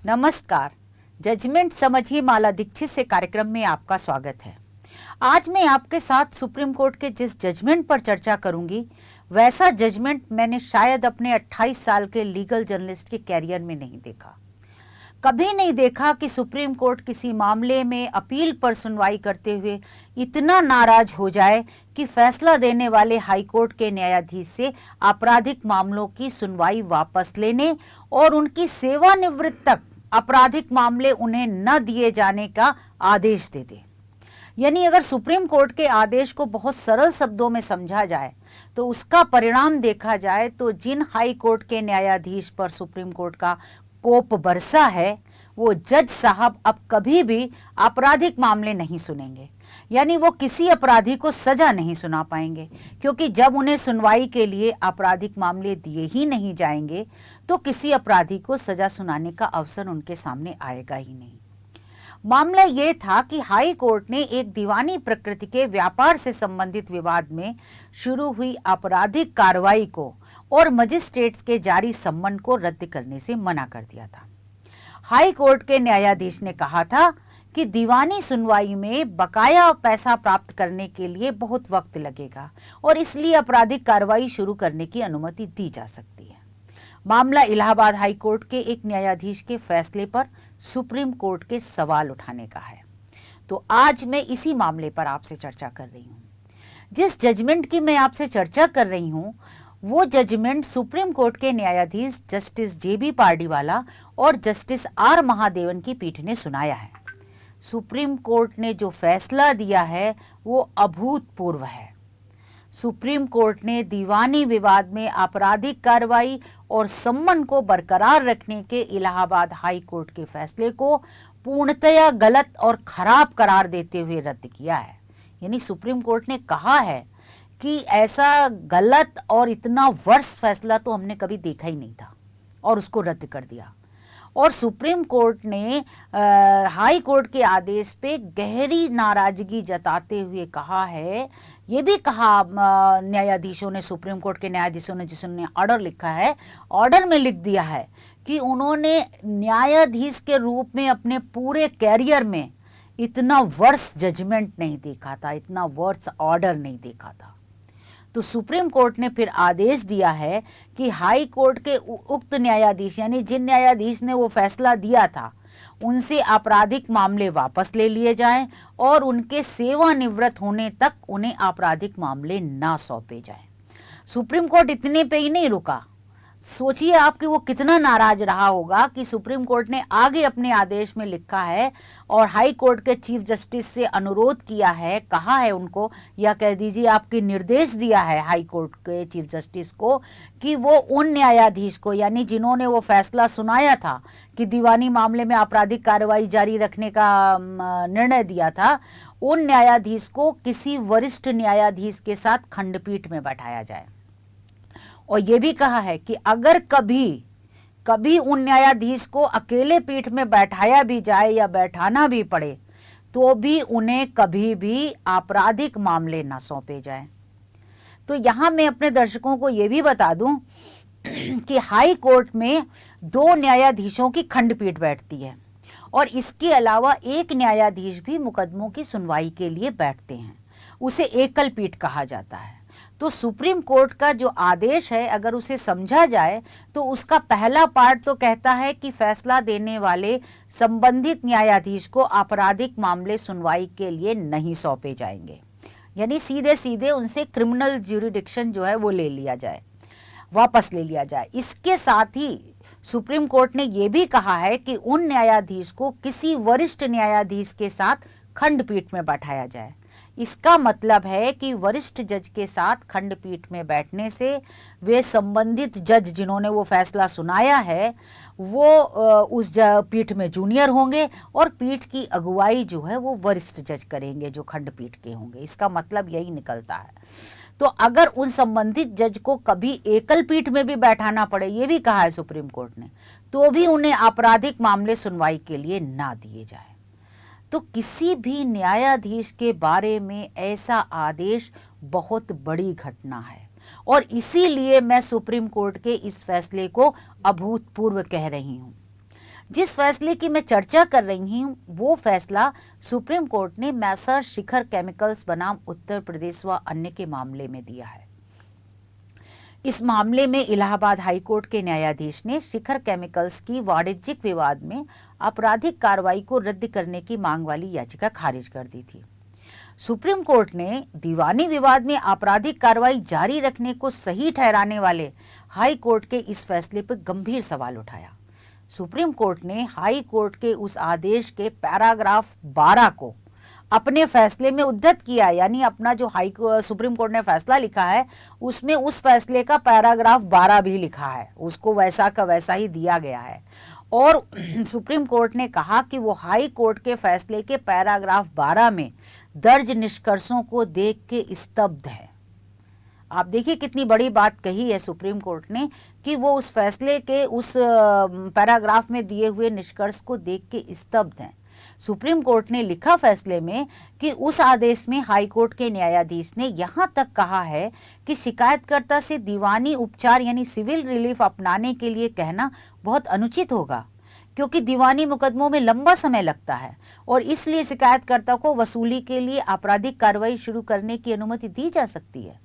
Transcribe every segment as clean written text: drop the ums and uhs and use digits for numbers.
नमस्कार। जजमेंट समझिए माला दीक्षित से कार्यक्रम में आपका स्वागत है। आज मैं आपके साथ सुप्रीम कोर्ट के जिस जजमेंट पर चर्चा करूंगी वैसा जजमेंट मैंने शायद अपने 28 साल के लीगल जर्नलिस्ट के कैरियर में नहीं देखा। कभी नहीं देखा कि सुप्रीम कोर्ट किसी मामले में अपील पर सुनवाई करते हुए इतना नाराज हो जाए कि फैसला देने वाले हाई कोर्ट के न्यायाधीश से आपराधिक मामलों की सुनवाई वापस लेने और उनकी सेवानिवृत्ति तक आपराधिक मामले उन्हें न दिए जाने का आदेश दे दे। यानी अगर सुप्रीम कोर्ट के आदेश को बहुत सरल शब्दों में समझा जाए तो उसका परिणाम देखा जाए तो जिन हाई कोर्ट के न्यायाधीश पर सुप्रीम कोर्ट का कोप बरसा है वो जज साहब अब कभी भी आपराधिक मामले नहीं सुनेंगे। यानी वो किसी अपराधी को सजा नहीं सुना पाएंगे, क्योंकि जब उन्हें सुनवाई के लिए आपराधिक मामले दिए ही नहीं जाएंगे तो किसी अपराधी को सजा सुनाने का अवसर उनके सामने आएगा ही नहीं। मामला ये था कि हाई कोर्ट ने एक दीवानी प्रकृति के व्यापार से संबंधित विवाद में शुरू हुई आपराधिक कार्रवाई को और मजिस्ट्रेट्स के जारी सम्मन को रद्द करने से मना कर दिया था। हाई कोर्ट के न्यायाधीश ने कहा था कि दीवानी सुनवाई में बकाया पैसा प्राप्त करने के लिए बहुत वक्त लगेगा और इसलिए आपराधिक कार्रवाई शुरू करने की अनुमति दी जा सकती है। मामला इलाहाबाद हाई कोर्ट के एक न्यायाधीश के फैसले पर सुप्रीम कोर्ट के सवाल उठाने का है। तो आज मैं इसी मामले पर आपसे चर्चा कर रही हूँ। जिस जजमेंट की मैं आपसे चर्चा कर रही हूँ वो जजमेंट सुप्रीम कोर्ट के न्यायाधीश जस्टिस जे.बी. पार्डीवाला और जस्टिस आर. महादेवन की पीठ ने सुनाया है। सुप्रीम कोर्ट ने जो फैसला दिया है वो अभूतपूर्व है। सुप्रीम कोर्ट ने दीवानी विवाद में आपराधिक कार्रवाई और सम्मन को बरकरार रखने के इलाहाबाद हाई कोर्ट के फैसले को पूर्णतया गलत और खराब करार देते हुए रद्द किया है। यानी सुप्रीम कोर्ट ने कहा है कि ऐसा गलत और इतना वर्ष फैसला तो हमने कभी देखा ही नहीं था और उसको रद्द कर दिया। और सुप्रीम कोर्ट ने हाई कोर्ट के आदेश पे गहरी नाराजगी जताते हुए कहा है, ये भी कहा न्यायाधीशों ने, सुप्रीम कोर्ट के न्यायाधीशों ने जिसने ऑर्डर लिखा है, ऑर्डर में लिख दिया है कि उन्होंने न्यायाधीश के रूप में अपने पूरे कैरियर में इतना वर्ष जजमेंट नहीं देखा था, इतना वर्ष ऑर्डर नहीं देखा था। तो सुप्रीम कोर्ट ने फिर आदेश दिया है कि हाई कोर्ट के उक्त न्यायाधीश यानी जिन न्यायाधीश ने वो फैसला दिया था उनसे आपराधिक मामले वापस ले लिए जाएं और उनके सेवानिवृत्त होने तक उन्हें आपराधिक मामले ना सौंपे जाएं। सुप्रीम कोर्ट इतने पे ही नहीं रुका। सोचिए आप कि वो कितना नाराज रहा होगा कि सुप्रीम कोर्ट ने आगे अपने आदेश में लिखा है और हाई कोर्ट के चीफ जस्टिस से अनुरोध किया है, कहा है उनको, या कह दीजिए आपकी निर्देश दिया है हाई कोर्ट के चीफ जस्टिस को कि वो उन न्यायाधीश को, यानी जिन्होंने वो फैसला सुनाया था कि दीवानी मामले में आपराधिक कार्रवाई जारी रखने का निर्णय दिया था, उन न्यायाधीश को किसी वरिष्ठ न्यायाधीश के साथ खंडपीठ में बैठाया जाए। और ये भी कहा है कि अगर कभी उन न्यायाधीश को अकेले पीठ में बैठाया भी जाए या बैठाना भी पड़े तो भी उन्हें कभी भी आपराधिक मामले न सौंपे जाए। तो यहाँ मैं अपने दर्शकों को ये भी बता दूं कि हाई कोर्ट में 2 न्यायाधीशों की खंडपीठ बैठती है और इसके अलावा एक न्यायाधीश भी मुकदमों की सुनवाई के लिए बैठते हैं। उसे एकल पीठ कहा जाता है। तो सुप्रीम कोर्ट का जो आदेश है अगर उसे समझा जाए तो उसका पहला पार्ट तो कहता है कि फैसला देने वाले संबंधित न्यायाधीश को आपराधिक मामले सुनवाई के लिए नहीं सौंपे जाएंगे, यानी सीधे सीधे उनसे क्रिमिनल ज्यूरिडिक्शन जो है वो ले लिया जाए, वापस ले लिया जाए। इसके साथ ही सुप्रीम कोर्ट ने यह भी कहा है कि उन न्यायाधीश को किसी वरिष्ठ न्यायाधीश के साथ खंडपीठ में बैठाया जाए। इसका मतलब है कि वरिष्ठ जज के साथ खंडपीठ में बैठने से वे संबंधित जज जिन्होंने वो फैसला सुनाया है वो उस पीठ में जूनियर होंगे और पीठ की अगुवाई जो है वो वरिष्ठ जज करेंगे जो खंडपीठ के होंगे। इसका मतलब यही निकलता है। तो अगर उन संबंधित जज को कभी एकल पीठ में भी बैठाना पड़े, ये भी कहा है सुप्रीम कोर्ट ने, तो भी उन्हें आपराधिक मामले सुनवाई के लिए ना दिए जाए। तो किसी भी न्यायाधीश के बारे में ऐसा आदेश बहुत बड़ी घटना है और इसीलिए मैं सुप्रीम कोर्ट के इस फैसले को अभूतपूर्व कह रही हूं। जिस फैसले की मैं चर्चा कर रही हूँ वो फैसला सुप्रीम कोर्ट ने मैसर शिखर केमिकल्स बनाम उत्तर प्रदेश व अन्य के मामले में दिया है। इस मामले में इलाहाबाद हाई कोर्ट के न्यायाधीश ने शिखर केमिकल्स की वाणिज्यिक विवाद में आपराधिक कार्रवाई को रद्द करने की मांग वाली याचिका खारिज कर दी थी। सुप्रीम कोर्ट ने दीवानी विवाद में आपराधिक कार्रवाई जारी रखने को सही ठहराने वाले हाई कोर्ट के इस फैसले पर गंभीर सवाल उठाया। सुप्रीम कोर्ट ने हाई कोर्ट के उस आदेश के पैराग्राफ 12 को अपने फैसले में उद्धृत किया, यानी अपना जो सुप्रीम कोर्ट ने फैसला लिखा है उसमें उस फैसले का पैराग्राफ 12 भी लिखा है, उसको वैसा का वैसा ही दिया गया है। और सुप्रीम कोर्ट ने कहा कि वो हाई कोर्ट के फैसले के पैराग्राफ 12 में दर्ज निष्कर्षों को देख के स्तब्ध है। आप देखिए कितनी बड़ी बात कही है सुप्रीम कोर्ट ने कि वो उस फैसले के उस पैराग्राफ में दिए हुए निष्कर्ष को देख के स्तब्ध हैं। सुप्रीम कोर्ट ने लिखा फैसले में कि उस आदेश में हाई कोर्ट के न्यायाधीश ने यहाँ तक कहा है कि शिकायतकर्ता से दीवानी उपचार यानी सिविल रिलीफ अपनाने के लिए कहना बहुत अनुचित होगा, क्योंकि दीवानी मुकदमों में लंबा समय लगता है और इसलिए शिकायतकर्ता को वसूली के लिए आपराधिक कार्रवाई शुरू करने की अनुमति दी जा सकती है।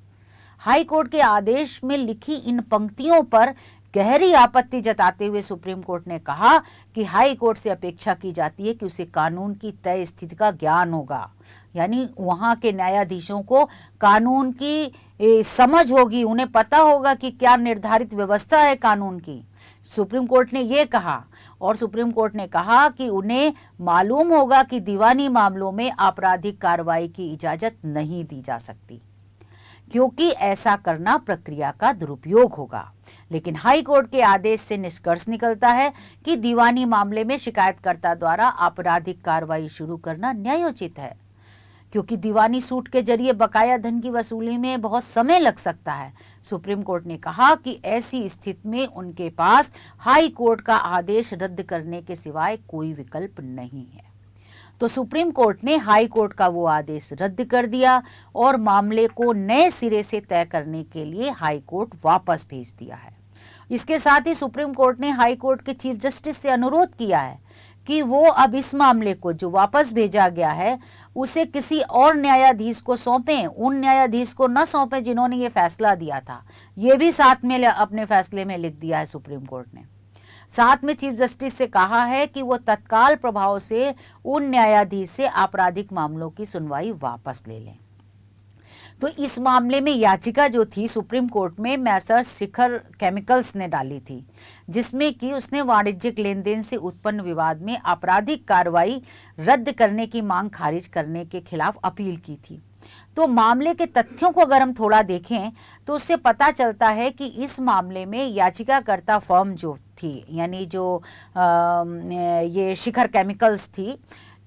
हाई कोर्ट के आदेश में लिखी इन पंक्तियों पर गहरी आपत्ति जताते हुए सुप्रीम कोर्ट ने कहा कि हाई कोर्ट से अपेक्षा की जाती है कि उसे कानून की तय स्थिति का ज्ञान होगा, यानी वहां के न्यायाधीशों को कानून की समझ होगी, उन्हें पता होगा कि क्या निर्धारित व्यवस्था है कानून की। सुप्रीम कोर्ट ने ये कहा और सुप्रीम कोर्ट ने कहा कि उन्हें मालूम होगा कि दीवानी मामलों में आपराधिक कार्रवाई की इजाजत नहीं दी जा सकती, क्योंकि ऐसा करना प्रक्रिया का दुरुपयोग होगा। लेकिन हाई कोर्ट के आदेश से निष्कर्ष निकलता है कि दीवानी मामले में शिकायतकर्ता द्वारा आपराधिक कार्रवाई शुरू करना न्यायोचित है, क्योंकि दीवानी सूट के जरिए बकाया धन की वसूली में बहुत समय लग सकता है। सुप्रीम कोर्ट ने कहा कि ऐसी स्थिति में उनके पास हाई कोर्ट का आदेश रद्द करने के सिवाय कोई विकल्प नहीं है। तो सुप्रीम कोर्ट ने हाई कोर्ट का वो आदेश रद्द कर दिया और मामले को नए सिरे से तय करने के लिए हाई कोर्ट वापस भेज दिया है। इसके साथ ही सुप्रीम कोर्ट ने हाई कोर्ट के चीफ जस्टिस से अनुरोध किया है कि वो अब इस मामले को जो वापस भेजा गया है उसे किसी और न्यायाधीश को सौंपें, उन न्यायाधीश को न सौंपें जिन्होंने ये फैसला दिया था। ये भी साथ में अपने फैसले में लिख दिया है सुप्रीम कोर्ट ने। साथ में चीफ जस्टिस से कहा है कि वो तत्काल प्रभाव से उन न्यायाधीश से आपराधिक मामलों की सुनवाई वापस ले लें। तो इस मामले में याचिका जो थी सुप्रीम कोर्ट में मैसर शिखर केमिकल्स ने डाली थी, जिसमें कि उसने वाणिज्यिक लेन देन से उत्पन्न विवाद में आपराधिक कार्रवाई रद्द करने की मांग खारिज करने के खिलाफ अपील की थी। तो मामले के तथ्यों को अगर हम थोड़ा देखें तो उससे पता चलता है कि इस मामले में याचिकाकर्ता फर्म जो थी, यानी जो ये शिखर केमिकल्स थी,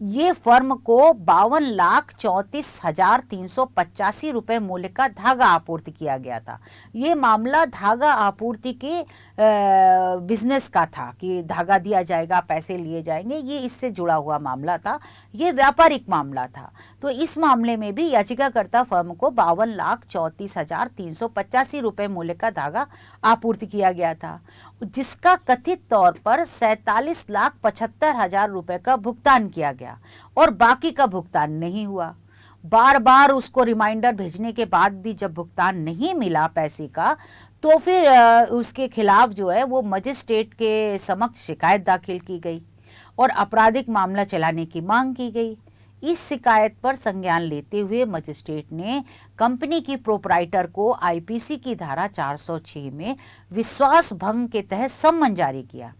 ये फर्म को 52,34,385 रुपए मूल्य का धागा आपूर्ति किया गया था। ये मामला धागा आपूर्ति के बिजनेस का था कि धागा दिया जाएगा, पैसे लिए जाएंगे, ये इससे जुड़ा हुआ मामला था, ये व्यापारिक मामला था। तो इस मामले में भी याचिकाकर्ता फर्म को 52,34,385 रुपए मूल्य का धागा आपूर्ति किया गया था, जिसका कथित तौर पर 47,75,000 रुपए का भुगतान किया गया और बाकी का भुगतान नहीं हुआ। बार बार उसको रिमाइंडर भेजने के बाद भी जब भुगतान नहीं मिला पैसे का, तो फिर उसके खिलाफ जो है वो मजिस्ट्रेट के समक्ष शिकायत दाखिल की गई और आपराधिक मामला चलाने की मांग की गई। इस शिकायत पर संज्ञान लेते हुए मजिस्ट्रेट ने कंपनी की प्रोपराइटर को आईपीसी की धारा 406 में विश्वास भंग के तहत सम्मन जारी किया,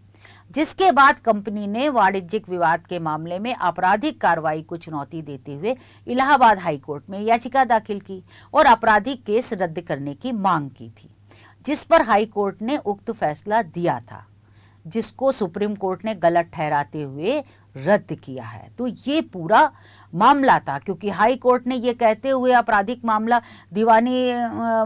जिसके बाद कंपनी ने वाणिज्यिक विवाद के मामले में आपराधिक कार्रवाई को चुनौती देते हुए इलाहाबाद हाई कोर्ट में याचिका दाखिल की और आपराधिक केस रद्द करने की मांग की थी, जिस पर हाई कोर्ट ने उक्त फैसला दिया था, जिसको सुप्रीम कोर्ट ने गलत ठहराते हुए रद्द किया है। तो ये पूरा मामला था, क्योंकि हाई कोर्ट ने ये कहते हुए आपराधिक मामला दीवानी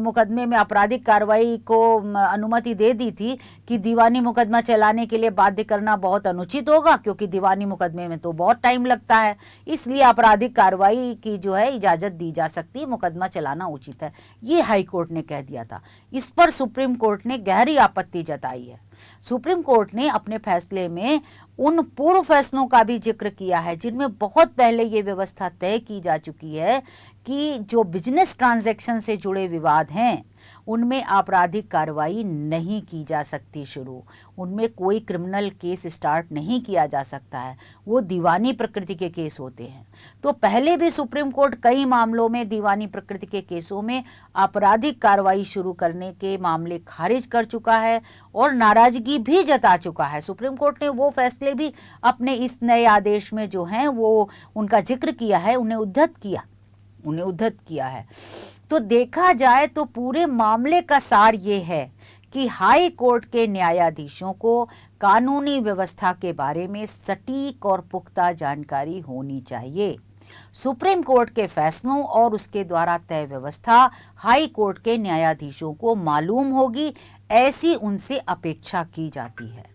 मुकदमे में आपराधिक कार्रवाई को अनुमति दे दी थी कि दीवानी मुकदमा चलाने के लिए बाध्य करना बहुत अनुचित होगा, क्योंकि दीवानी मुकदमे में तो बहुत टाइम लगता है, इसलिए आपराधिक कार्रवाई की जो है इजाजत दी जा सकती है, मुकदमा चलाना उचित है, ये हाई कोर्ट ने कह दिया था। इस पर सुप्रीम कोर्ट ने गहरी आपत्ति जताई है सुप्रीम कोर्ट ने अपने फैसले में उन पूर्व फैसलों का भी जिक्र किया है जिनमें बहुत पहले ये व्यवस्था तय की जा चुकी है कि जो बिजनेस ट्रांजैक्शन से जुड़े विवाद हैं उनमें आपराधिक कार्रवाई नहीं की जा सकती शुरू, उनमें कोई क्रिमिनल केस स्टार्ट नहीं किया जा सकता है, वो दीवानी प्रकृति के केस होते हैं। तो पहले भी सुप्रीम कोर्ट कई मामलों में दीवानी प्रकृति के केसों में आपराधिक कार्रवाई शुरू करने के मामले खारिज कर चुका है और नाराजगी भी जता चुका है। सुप्रीम कोर्ट ने वो फैसले भी अपने इस नए आदेश में जो हैं वो उनका जिक्र किया है, उन्हें उद्धत किया है। तो देखा जाए तो पूरे मामले का सार ये है कि हाई कोर्ट के न्यायाधीशों को कानूनी व्यवस्था के बारे में सटीक और पुख्ता जानकारी होनी चाहिए। सुप्रीम कोर्ट के फैसलों और उसके द्वारा तय व्यवस्था हाई कोर्ट के न्यायाधीशों को मालूम होगी, ऐसी उनसे अपेक्षा की जाती है।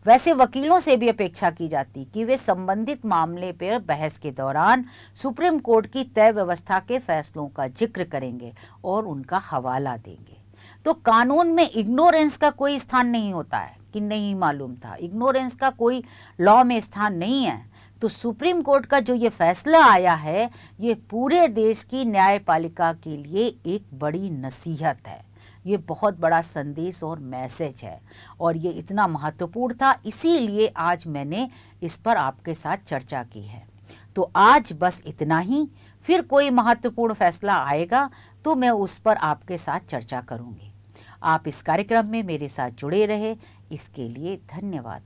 वैसे वकीलों से भी अपेक्षा की जाती कि वे संबंधित मामले पर बहस के दौरान सुप्रीम कोर्ट की तय व्यवस्था के फैसलों का जिक्र करेंगे और उनका हवाला देंगे। तो कानून में इग्नोरेंस का कोई स्थान नहीं होता है कि नहीं मालूम था, इग्नोरेंस का कोई लॉ में स्थान नहीं है। तो सुप्रीम कोर्ट का जो ये फैसला आया है ये पूरे देश की न्यायपालिका के लिए एक बड़ी नसीहत है, ये बहुत बड़ा संदेश और मैसेज है और ये इतना महत्वपूर्ण था, इसीलिए आज मैंने इस पर आपके साथ चर्चा की है। तो आज बस इतना ही, फिर कोई महत्वपूर्ण फैसला आएगा तो मैं उस पर आपके साथ चर्चा करूंगी। आप इस कार्यक्रम में मेरे साथ जुड़े रहे, इसके लिए धन्यवाद।